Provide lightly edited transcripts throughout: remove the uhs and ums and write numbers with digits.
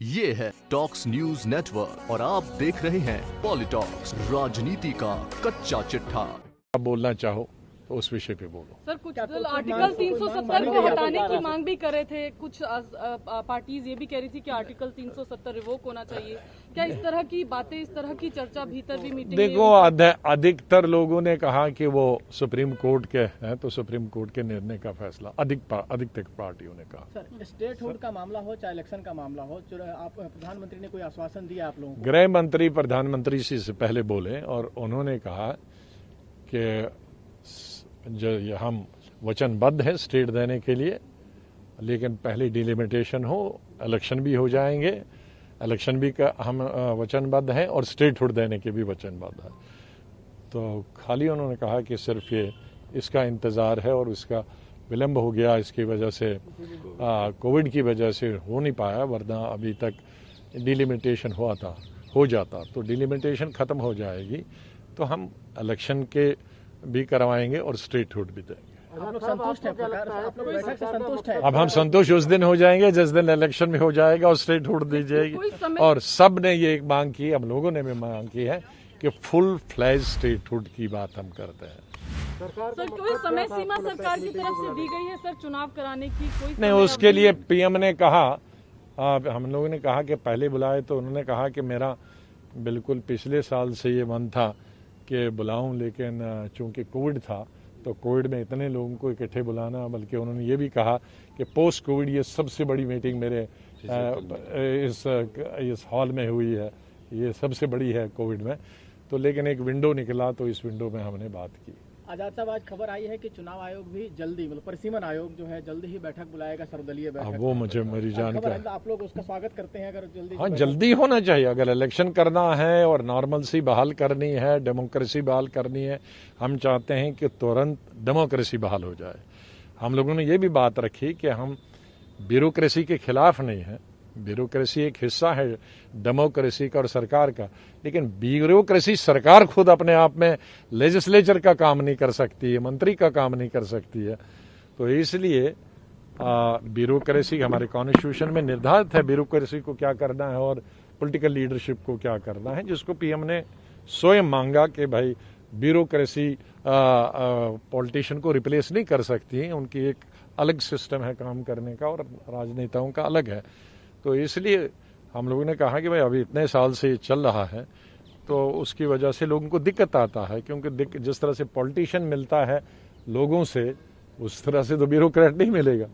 ये है talks news network और आप देख रहे हैं पॉलिटॉक्स, राजनीति का कच्चा चिट्ठा। आप बोलना चाहो तो उस विषय पे बोलो। सर, कुछ दल आर्टिकल 370 को हटाने की मांग भी कर रहे थे। कुछ पार्टीज ये भी कह रही थी कि आर्टिकल 370 रिवोक होना चाहिए। क्या इस तरह की बातें, इस तरह की चर्चा भीतर भी मीटिंग देखो, अधिकतर लोगों ने कहा कि वो सुप्रीम कोर्ट के हैं, तो सुप्रीम कोर्ट के निर्णय का फैसला अधिकतर पार्टियों ने कहा। सर, स्टेटहुड का मामला हो चाहे इलेक्शन का मामला हो, आप प्रधानमंत्री ने कोई आश्वासन दिया आप लोगों को? गृह मंत्री प्रधानमंत्री से पहले बोले और उन्होंने कहा कि जो हम वचनबद्ध हैं स्टेट देने के लिए, लेकिन पहले डिलिमिटेशन हो, इलेक्शन भी हो जाएंगे, इलेक्शन भी का हम वचनबद्ध हैं और स्टेटहुड देने के भी वचनबद्ध हैं। तो खाली उन्होंने कहा कि सिर्फ ये इसका इंतज़ार है और इसका विलम्ब हो गया, इसकी वजह से कोविड की वजह से हो नहीं पाया, वरना अभी तक डिलिमिटेशन हो जाता तो डिलिमिटेशन ख़त्म हो जाएगी तो हम इलेक्शन के भी करवाएंगे और स्टेटहुड भी देंगे। आप लोग संतुष्ट हैं? आप लोग बैठक से संतुष्ट हैं? अब हम संतुष्ट उस दिन हो जाएंगे जिस दिन इलेक्शन में हो जाएगा और स्टेटहुड दी जाएगी। और सब ने ये एक मांग की, हम लोगों ने भी मांग की है कि फुल फ्लैज स्टेटहुड की बात हम करते हैं। सर, कोई समय सीमा सरकार की तरफ से दी गई है सर चुनाव कराने की? कोई नहीं, उसके लिए पीएम ने कहा, हम लोगों ने कहा कि पहले बुलाए, तो उन्होंने कहा कि मेरा बिल्कुल पिछले साल से ये मन था कि बुलाऊं, लेकिन चूंकि कोविड था तो कोविड में इतने लोगों को इकट्ठे बुलाना, बल्कि उन्होंने ये भी कहा कि पोस्ट कोविड ये सबसे बड़ी मीटिंग मेरे इस हॉल में हुई है, ये सबसे बड़ी है कोविड में। तो लेकिन एक विंडो निकला, तो इस विंडो में हमने बात की। आजाद साहब, आज खबर आई है कि चुनाव आयोग भी जल्दी, मतलब परिसीमन आयोग जो है जल्दी ही बैठक बुलाएगा, सर्वदलीय बैठक। वो मुझे मेरी जानकारी, आप लोग उसका स्वागत करते हैं अगर जल्दी? हाँ, जल्दी होना चाहिए। अगर इलेक्शन करना है और नॉर्मलसी बहाल करनी है, डेमोक्रेसी बहाल करनी है, हम चाहते हैं कि तुरंत डेमोक्रेसी बहाल हो जाए। हम लोगों ने ये भी बात रखी कि हम ब्यूरोक्रेसी के खिलाफ नहीं है, ब्यूरोक्रेसी एक हिस्सा है डेमोक्रेसी का और सरकार का, लेकिन ब्यूरोक्रेसी सरकार खुद अपने आप में लेजिस्लेचर का काम नहीं कर सकती है, मंत्री का काम नहीं कर सकती है। तो इसलिए ब्यूरोक्रेसी हमारे कॉन्स्टिट्यूशन में निर्धारित है, ब्यूरोक्रेसी को क्या करना है और पॉलिटिकल लीडरशिप को क्या करना है, जिसको पीएम ने स्वयं मांगा कि भाई ब्यूरोक्रेसी पॉलिटिशियन को रिप्लेस नहीं कर सकती है, उनकी एक अलग सिस्टम है काम करने का और राजनेताओं का अलग है। तो इसलिए हम लोगों ने कहा कि भाई अभी इतने साल से ये चल रहा है, तो उसकी वजह से लोगों को दिक्कत आता है, क्योंकि जिस तरह से पॉलिटिशियन मिलता है लोगों से, उस तरह से तो ब्यूरोक्रेट नहीं मिलेगा।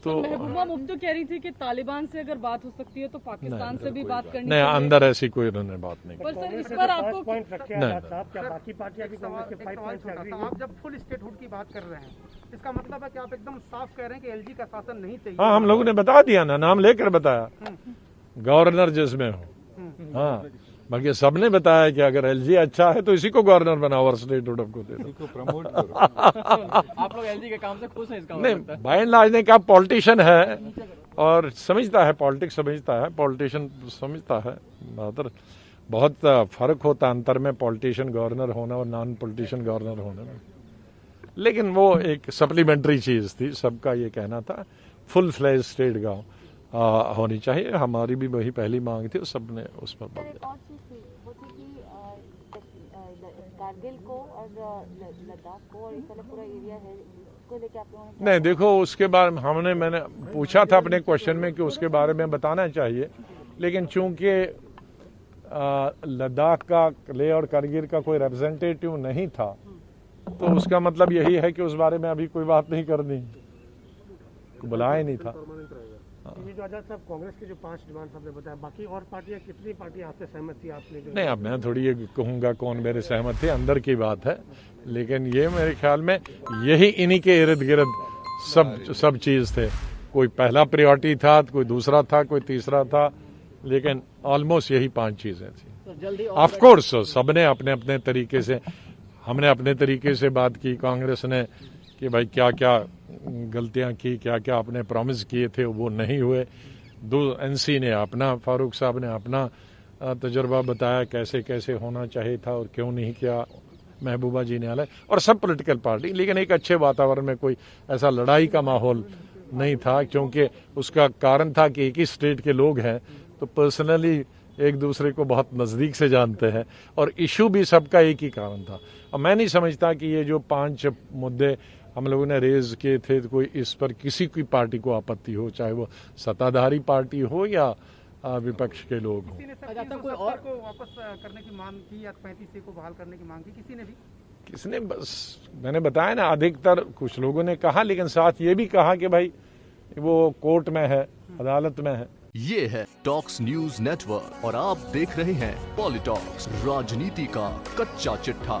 तो महबूबा मुफ्ती कह रही थी कि तालिबान से अगर बात हो सकती है तो पाकिस्तान से भी बात करनी नहीं, चाहिए। अंदर ऐसी कोई उन्होंने बात नहीं की। पर सर, इस पर आपको बाकी पार्टियां भी कांग्रेस के 5 पॉइंट से एग्री? आप जब फुल स्टेटहुड की बात कर रहे हैं, इसका मतलब है कि आप एकदम साफ कह रहे हैं कि एलजी का शासन नहीं चाहिए? हाँ, हम लोगों ने बता दिया ना, नाम लेकर बताया, गवर्नर जिसमें हो। हाँ, बाकी सबने बताया कि अगर एलजी अच्छा है तो इसी को गवर्नर बनाओ और स्टेटहुड को दे दो। प्रमोट करो। आप लोग एलजी के काम से खुश हैं? इसका नहीं, बाय एंड लार्ज ने कहा पॉलिटिशियन है और समझता है, पॉलिटिक्स समझता है, पॉलिटिशियन समझता है। बहुत फर्क होता अंतर में पॉलिटिशियन गवर्नर होना और नॉन पॉलिटिशियन गवर्नर होने में, लेकिन वो एक सप्लीमेंट्री चीज थी। सबका ये कहना था फुल फ्लैज स्टेट गाँव होनी चाहिए, हमारी भी वही पहली मांग थी, सबने उस पर बल दिया। कारगिल को और लद्दाख को और इस पूरा एरिया है, इसको लेके आप लोगों ने? नहीं, देखो, उसके बारे में मैंने पूछा था अपने क्वेश्चन में कि उसके बारे में बताना चाहिए, लेकिन चूंकि लद्दाख का, लेह और कारगिल का कोई रिप्रेजेंटेटिव नहीं था, तो उसका मतलब यही है कि उस बारे में अभी कोई बात नहीं करनी, बुलाया नहीं था। ये जो आजाद साहब, कांग्रेस के जो 5 डिमांड आपने बताया, बाकी और पार्टियां, कितनी पार्टियां आपसे सहमत थी? आपने जो नहीं, अब मैं थोड़ी ये कहूंगा कौन मेरे सहमत थे, अंदर की बात है, लेकिन ये मेरे ख्याल में यही इन्हीं के इर्द गिर्द सब चीज थे। कोई पहला प्रायोरिटी था, कोई दूसरा था, कोई तीसरा था, लेकिन ऑलमोस्ट यही 5 चीजें थी। ऑफ कोर्स सबने अपने अपने तरीके से, हमने अपने तरीके से बात की, कांग्रेस ने कि भाई क्या क्या गलतियां की, क्या क्या अपने प्रॉमिस किए थे वो नहीं हुए। एनसी ने अपना, फारूक साहब ने अपना तजुर्बा बताया कैसे कैसे होना चाहिए था और क्यों नहीं किया, महबूबा जी ने अलग, और सब पॉलिटिकल पार्टी, लेकिन एक अच्छे वातावरण में, कोई ऐसा लड़ाई का माहौल नहीं था, क्योंकि उसका कारण था कि एक ही स्टेट के लोग हैं तो पर्सनली एक दूसरे को बहुत नज़दीक से जानते हैं और इशू भी सबका एक ही कारण था। अब मैं नहीं समझता कि ये जो 5 मुद्दे हम लोगों ने रेज किए थे तो कोई इस पर किसी की पार्टी को आपत्ति हो, चाहे वो सत्ताधारी पार्टी हो या विपक्ष के लोग हों। किसी ने सर अच्छा, 370 कोई और को वापस करने की मांग की या 35 को बहाल करने की मांग की, किसी ने भी? किसने? बस मैंने बताया ना, अधिकतर कुछ लोगों ने कहा, लेकिन साथ ये भी कहा कि भाई वो कोर्ट में है, अदालत में है। ये है टॉक्स न्यूज नेटवर्क और आप देख रहे हैं पॉलिटॉक्स, राजनीति का कच्चा चिट्ठा।